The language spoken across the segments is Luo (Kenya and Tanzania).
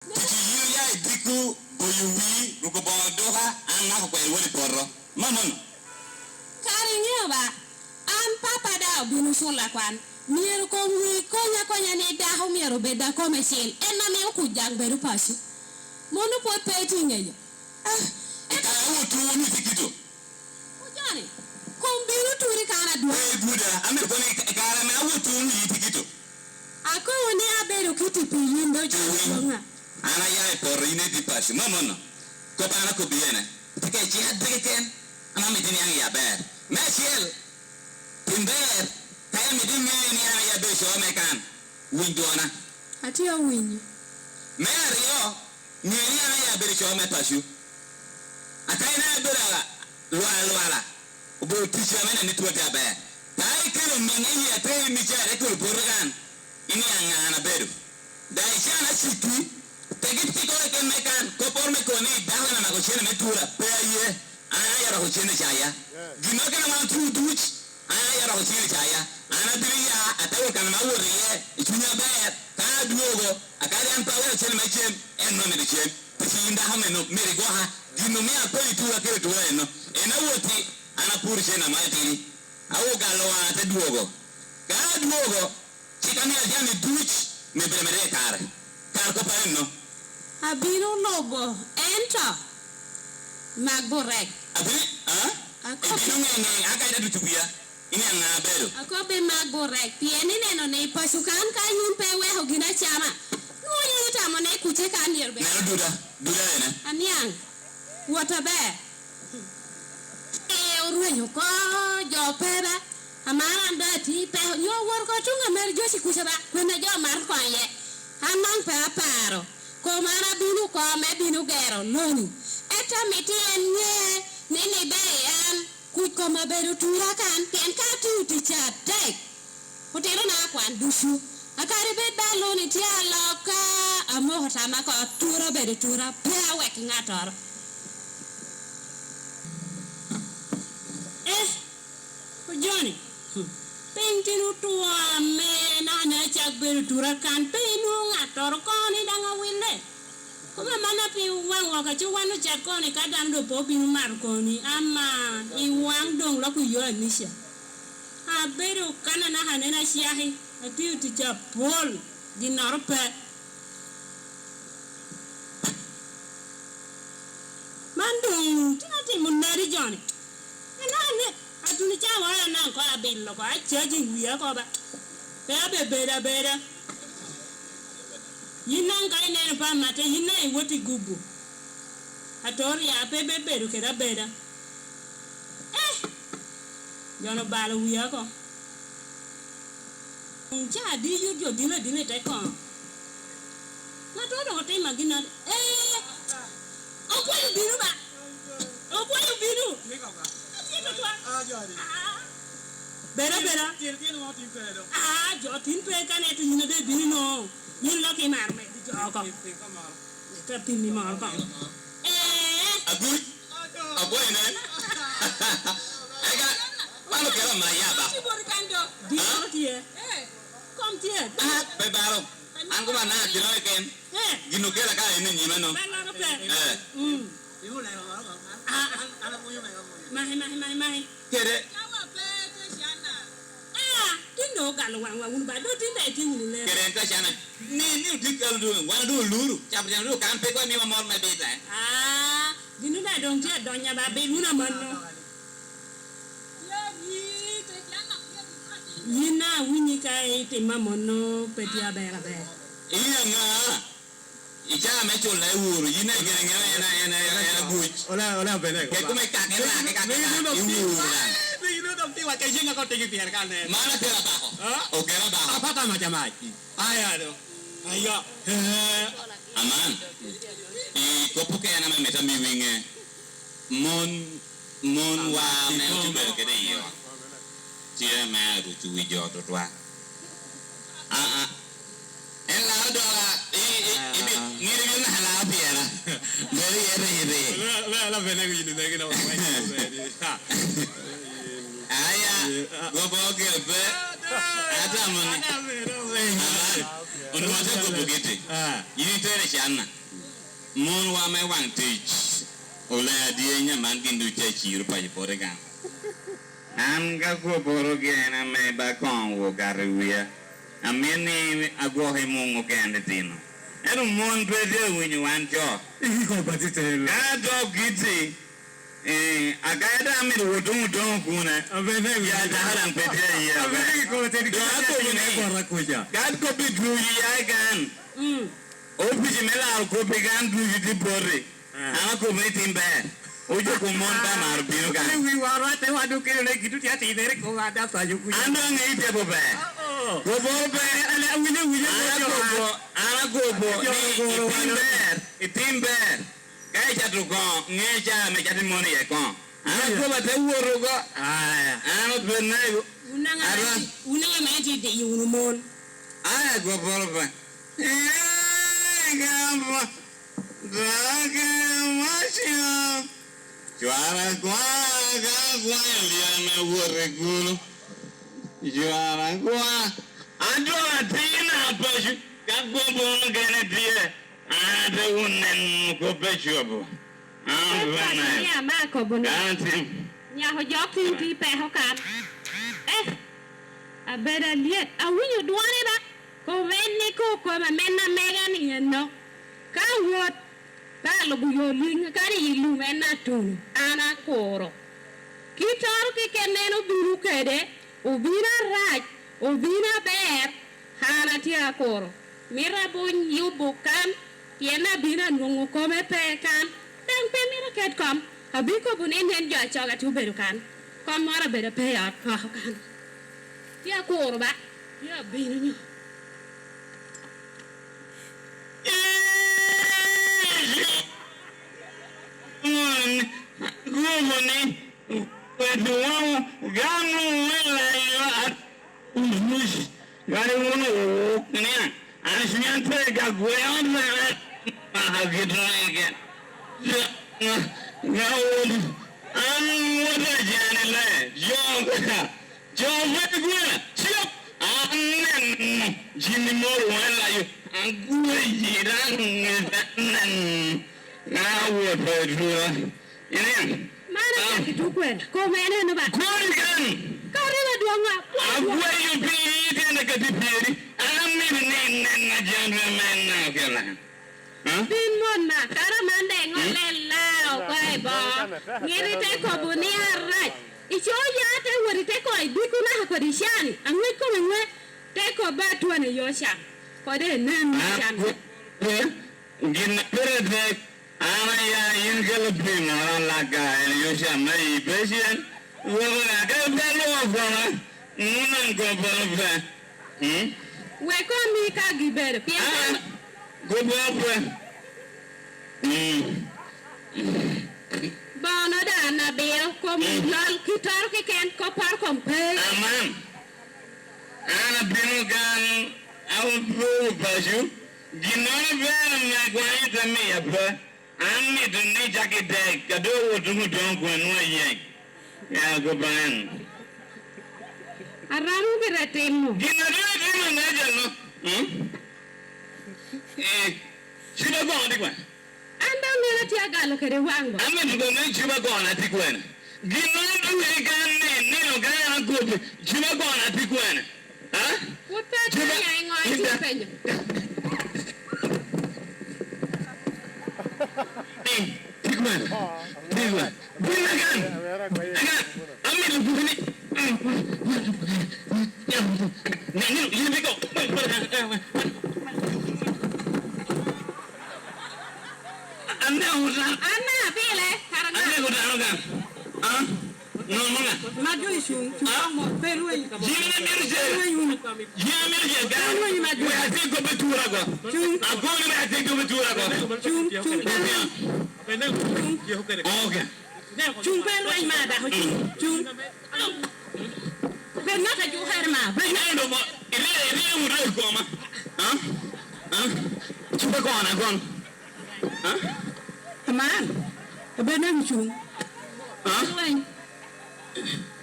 You ya diku boyuwi rukobodoha anna ko woni porro. Mamon. Karinya ba. Am papa da bunu sola kwan. Miero ko wi konya ne da ho miero be da commercial. Enna me ku jang beru pasu. Mono po peti ngeyo. Ka wo tu ni tikito. Ujani. Kombiru turi kana dua. Buda, ame ko ni kara me wo tu ni tikito. Ako woni aberu kiti piyindo jonga. Ana ya porro ine di pasu. Mamon. Ko bana ko biene. Tike ji hadreken. Ana me dini ya ber. Mesiel. Timber. Kaya me dini ni ya be so me kan. Windona. Ati o winyi. Mario, ni ya be so me pasu. Akaina bera luala. Obo teacher me ni tuwa ba. Tai kero meni ya tai mi jare ko borgan. Ini angana beru. Dai sana situ. Tegit ko ke mekan ko por me ko ni dahana na ko chene me tura. Pe ye. Ana ya ro chene chaya. Gino kana ma tu duch. Ana ya ro chene chaya. Ana diriya atawo kana ma wori ye. Itunya ba ka duogo. Akari an pawe chene me chen en no me de chen. Pasi inda ha me no me go ha. Gino me apeli tura ke to eno. Ena woti ana puri chene ma tiri. Awo galo ate duogo. Ka duogo. Chikani ajani duch me bremere kare. Kar ko pa no. Abiro lobo enter magborek. Abi, Abiro ngenge akaida dutuya. Ini ang bero. Ako be magborek. Pieni neno ne pasukan ka yun pe weho gina chama. Nuyi utamo ne kuche kan yerbe. Neno duda ene. Aniang. Water bear. Uruenyo ko jo pera. Amara ndati pe yo wor ko tunga mer josi kusaba. Kwena jo mar kwanye. Amang pe aparo. Komara binu ko me binu gero loni. Eta mitien nye nini bayan kuj koma beru tura kan tien ka tuti chatek. Utiro na kwan dusu. Akari bet ba loni tia loka amo hatama ko tura beru tura pia wek ngator. Johnny. Pintinu tua me na na chak beru tura kan pinu ngator ko ni danga wile. Kuma mana pi wang waka chu wanu chat ko ni kadam do po binu mar ko ni ama I wang dong lo ku yo nisha. A beru kana na hanena siahi ati uti cha pol di narpe. Mandung tinati munari Johnny. Ana atuni cha wala na ko abillo ko achaji wiya ko ba. Pe beda. Yinang kai ne pa mate yinai woti gugu. Atori ya pe beru kera beda. Jono balo wiya ko. Cha di yujo dile tai ko. Na to te magina. Opo yu biru ba. Opo yu biru. Bera. Jo tin pe kan etu yine de biru no. Yin lo ki mar me di joko. Ka tin ni mar ko. Abu ene. Ega palo kera maya ba. Di tie. Kom tie. Pe baro. Angko mana dino ken. Gino kera ka ene ni mano. Mahi. Kere. Tindo galo wang ba do tinda ti wule. Kere enta chana. Ni dikal do wana do luru. Chapjan do kan pe ko ni mamor me be ta. Dinu da dong tie donya ba be luna manno. Yina winyi kai te mamono petia bera be. Iya nga. Ija me cho lai wuru yina gere ena buch. Ola bene ko. Ke kuma ka wuru la. Tiwa ke jinga ko tegi pier kan ne. Mana tera ba ko? O kera ba ko? Apa ta macam ai? Ayo. Aman. Ko puke ana me meta mi winge. Mon wa me tu be ke de yo. Chia ma ru chu wi jo to twa. En la do la ni ni na la piera. Very. La bene ko yini ne ke no. Aya, go bo ke be. Ata mon. Unwase ko bugete. Yini tere chana. Mon wa me wang teach. Ola die nya man gindu chechi rupa pore ga. Am ga ko boro gena me ba kon wo garwia. Ameni agohe mungu kende tino. Eno mon pede winyu wancho. Iko batite. Gato giti. Agada mi wutung kuna. Abene Ya daharan pede ya. Abene ko tedi. Gato kuja. Gato bidruji ya gan. Opiji mela ko began druji di bore. Ama ko meeting ba. Ojo ko monta mar binu kan. Wi wara te wadu ke le gitu ya tidere ko ada sayu kuja. Ando ngite bo ba. Go bo ba ala wile ana go bo ni timber. Kai chatu ko ngecha me chatu moni e ko. Ana go ba te woro go. Ana benai. Unanga meti de yunumon. Aya go bo ba. Gamba. Daga machio. Juara kwa ya me wore gulu. Juara kwa. Ando atina pashu. Kagbo gane die. Ade unen ko peshu abo. Bana. Ya ma ko bonu. Anti. Nya ho jokin ti pe ho kan. Abeda liet awinyo duane ba. Ko venni ko ma menna mega ni no. Ka wot ka lugu yo ling ka ri lu menna tunu ana koro. Kitor ki keneno biru kede ubina raj ubina ber hana tia koro. Mira bun yu bukan tiena bina nungu kome pe kan. Tang pe mira ket kom. Habiko bun enen jo choga tu beru kan. Kom mara beda pe ya kan. Tia koro ba. Ya bina nyo. Gumoni, weduwa gamu wela yo umush. Gari wono nia. Ashmiante gagweon na mahagidrege. Gawul an wada janele. Jo wegwe. Chip. Anen jinimor wela yo. Angwe jiran nawo pedro. Ini. Mana kitu kwenda. Ko mene no ba. Kurikan. Karena duanga. Agwe yo pi tena katipiri. Amin na janwe menna kela. Bin mona kara mande ngole lao kwai bo. Ngiri te ko bunia rai. Icho ya te wori te ko ibiku na ko dishani. Angwe ko ngwe te ko batu ne yosha. Ko de nem shan. Gina pere ana ya ingel bima laga yosha mai patient. Wala ka belo fona. Munan ko belo. We ko mi ka gibere pia. Go belo. Bono da na bero ko mi lal kitar ke ken ko par kompe. Aman. Ana binu gan au pro pashu. Ginona bela na kwa ita mi apa. Ani dunni jake de kado wotumu don kwa no yen. Ya go ban. Aramu bere temu. Ginona de na jalo. Chiba go andi kwa. Anda mera tia galo kere wango. Ame go na chiba go na tikwana. Ginona de gan ni no gan go. Chiba go na tikwana. Ha? Wuta tanya ngoi chipenyo. Tikwana. Bunagan. Ame do buni. Nani you be go. Anna bele karanga. Ane go dano gan. No manga. Majo ishun. Mo perwe. Jina mirje. Jina mirje gan. We ati go betura go. Agoni me ati go betura go. Okay. Chung perwe imada ho chung. Benata ju herma. Benado mo. Ile ure go ma. Chupa go na gon. Man. Benam chung. Chung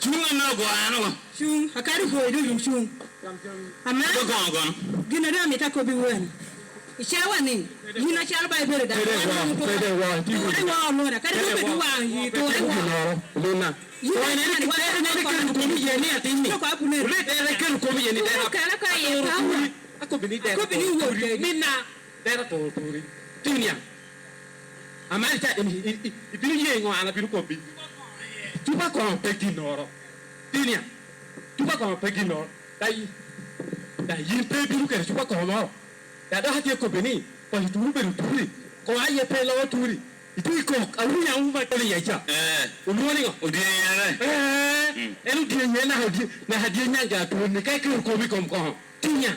Chunga no go ano. chung akari go do chung. Ama gon gina da mi ta ko bi wen ishawa ni yina shal bai bere da wa lo da kada ko bi wa yi to luna yina ne ko bi je ni atimi ko apu ne le de ke ko bi je ni de ka ka ye pa ko bi ni de ko bi ni wo de ni na de to tori tinia amari ta ibiri ye ngo ana biru ko bi tuba ko peki noro tinia tuba ko peki noro dai yin pe biru ke tuba ko noro da da hati ko beni ko turu beru turi ko aye pe lo turi itu ko awu ya wu ba tele ya ja ulwoni ngo odi yare elu die nya na hadi nya ga to ni kai ko bi kom ko tinia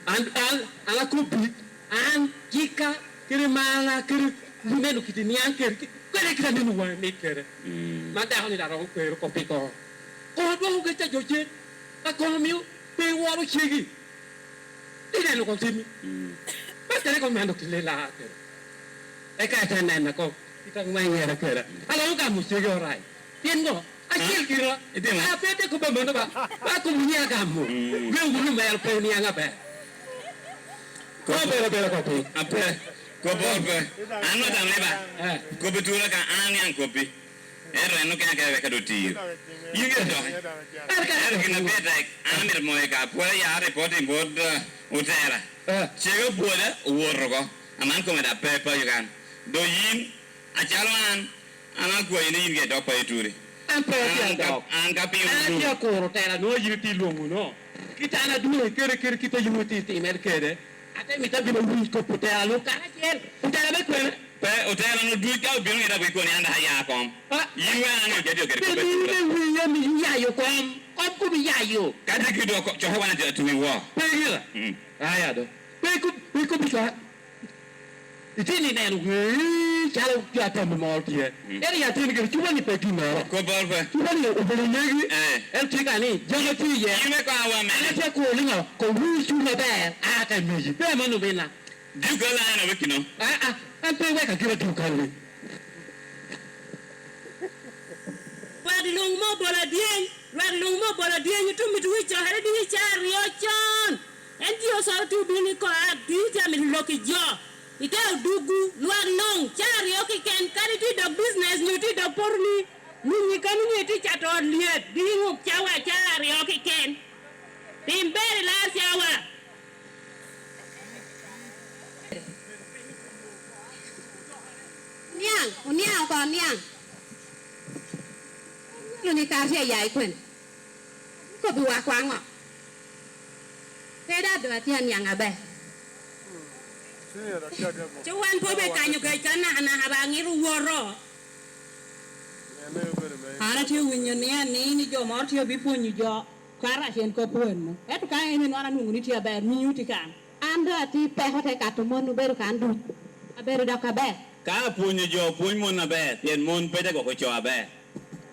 ala ko bi an jika kiri mala kiri menu kiti ni anker kere kira ni wa me kere manda honi da ro ko piko ko do ke ta joje ta ko mi pe wo ro chigi ide no ko timi pa tere ko mando kile la kere e ka ta na ko kita mai ngera kere ala ka mu chigi orai tien go akil kira a pe te ko ba mando ba ko mu ni aga mu me wu me al pe ni anga be ko be ko pe ape ko borbe anu da leba ko betura ka an kopi no ka do ti yige do na beta amir mo ka po ya reporting board utera chego boda worgo aman ko da pepa yugan do yin a chalwan ana ko yin yige do pa ituri an pe an ka pi an ko ro tera no yiti longu no kita na dule kere kita yumuti ti merkede ate mi tabi no wi ko potela lo ka kel potela be ko pe utera no du ka bi no ida ko ni anda ya kom yiwa na no jedio kere ko be wi ya mi ya yo kom ko mi ya yo ka de ki do ko cho wana de tu mi wo pe gira aya do pe ko bi ka itini na no wi chalo ya ta mo mo ti eri ya tin ke chuba ni pe ti no ko borbe chuba ni o bele negi el ti ka ni jogo ti ye yime ko awa me ana te ko li ngo ko wi chu na be a ka mi pe mo no be na du ko la na wikino an pe we ka kira tu ka ni wad lung mo bola dien tu mi tu cha hare di cha rio chon en dio so tu bini ko a di cha mi loki jo ite dugu luar nong chari oki ken kari ti do business ni ti do porni ni kanu ni ti chato liet di nguk chawa chari oki ken timberi la chawa niang ko niang lu ni ka sia yai kwen ko buwa kwang o te da do atian yang abe Cuman pobe kanyu ke kana ana habangi ruworo. Ana ti winyo ni jo mor ti obi punyu jo kara hen ko pun. Eto ka ene no ana nungu ni ti aber mi yuti kan. Anda ti pe hote ka to monu beru kan du. Aberu da ka be. Ka punyu jo punyu mon na be tien mon pe de ko cho abe.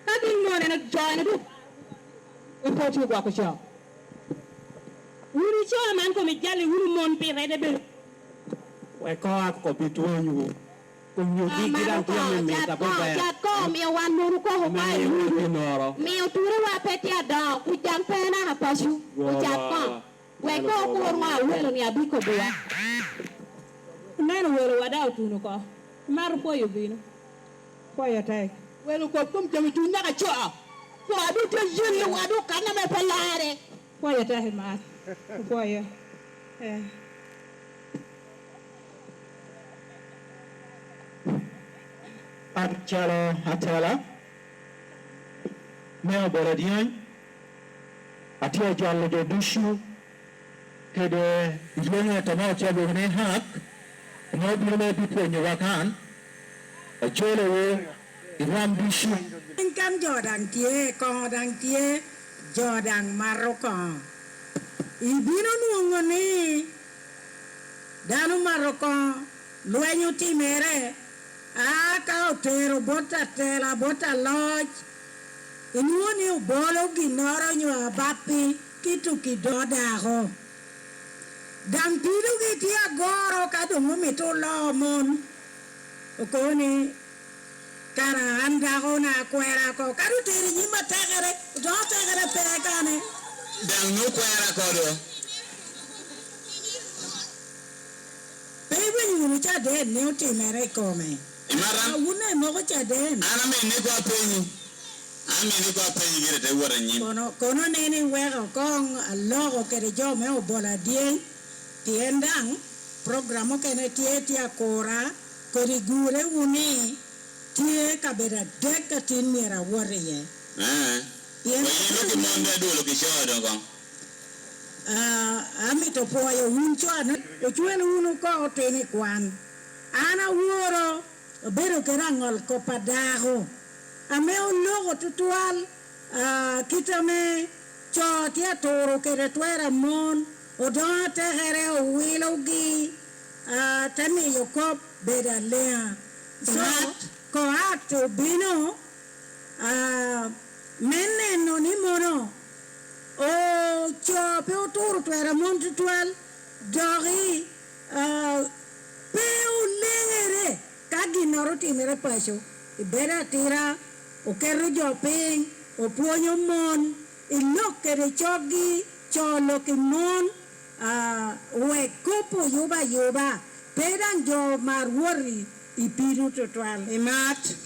Ka din mo ne jo ne du. O po ti ko cho. Uri cho man ko mi jali uri mon pi re de be. we ko bitu nyu ko nyu di gidan ko mi ta ba ja ko mi wan nuru ko ho mai mi uturu wa peti ada ku jam pena apa su ku ja ko we ko ko ma welo ni abi ko bua neno welo wada utunu ko mar ko yubino ko ya tai welo ko kum jam tu na ka cho ko adu te yin wadu kana me pelare ko ya tai ma ko ya Atala Mea Boradian Atia Jallo de Dushu Kede Ilene Tama Chabo ne hak no bile bipo nyawakan a jolo Iram Dushu Cam Jordan tie Jordan Maroko Ibino nuongoni Danu Maroko Luenyo timere Aka otero bota tela bota lodge Inuoni ubolo ginoro nyo abapi kitu kidoda ho Dampidu giti agoro kadungu mito lomon Okoni Kara anda ho na kwera ko Karu teri nyima tegere Do tegere pekane dang no kwera kodo. Baby, you will chat dead, no team, come. Imara. I wouldn't know what you're dead. Ana me ne ko penny. Ami ne ko penny gere te wora nyi. Kono nene wero kong a logo ke de jo me o bola die tiendang programo ke ne tie tia kora ko rigure uni tie ka bera deka tin mira wore ye. Ko yino ke monde do lo ke shodo ko. Ami to po yo un chwana o chwana uno ko tene kwan. Ana woro bero ke rangol ko padago. Ame o logo tutual kita me cho tia toro ke retuera mon o don te here o wilogi tami yo kop beda lea so ko acto bino menne no ni mono o cho pe o toro tuera mon tutual dori pe o lengere kagi noro timere paso beda tira o kerro jo ping o puonyo mon iloke de chogi cholo ke mon we kopo yoba pedang jo marwori ipiru total Imat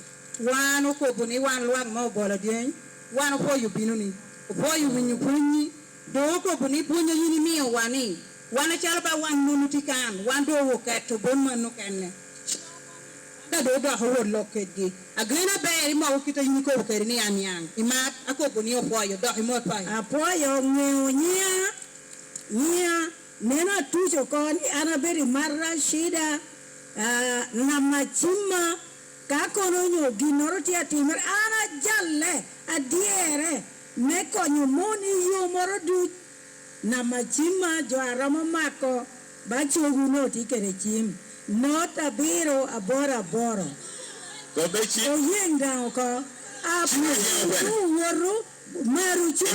wan okopo ni wan luang ma obola dien wan opo yu binu ni opo yu winyu punyi do okopo ni punyo yini miyo wani wan achal ba wan nunu tikan wan do woketo bon manu kenne da do do ho loke gi agrena be mo kita yini ko ke ni anyang Imat akopo ni opo yu do mo pa apoyo nya nena tujo kon ana beri marra shida na machima kakono nyo ginoro tia timer ana jalle adiere ne konyo moni yo moro du na machima jo aramo mako bachogu no tikere chim nota biro abora boro Ko be chi. o yenga ko apu woro maru chu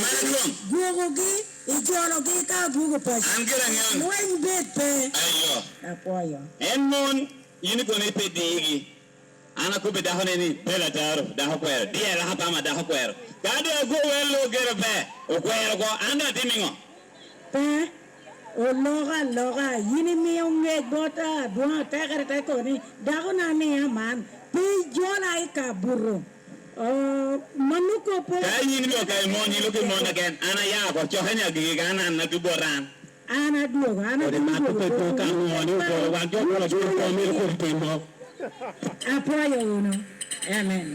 gogogi ijologi ka bugo pas Angera nyan. wen bete Ayo. apoyo Enmon yini ko ne pe digi. Ana ko be da hone ni pela taro da ho kwero. Dia la hapa ma da ho kwero. Kade go welo gere pe. O kwero ko anda timingo. pe o loga yini mi onge bota do tegere te ko ni dago na ni man pe jola ka burro manuko po Kai yini ko kai mon yilo ke mon again. Ana ya ko chohanya gi gana na du boran. ana duogo ana Ore ma to ko ka mo ni ko wa jo ko mi ko pe mo. apoyo uno amen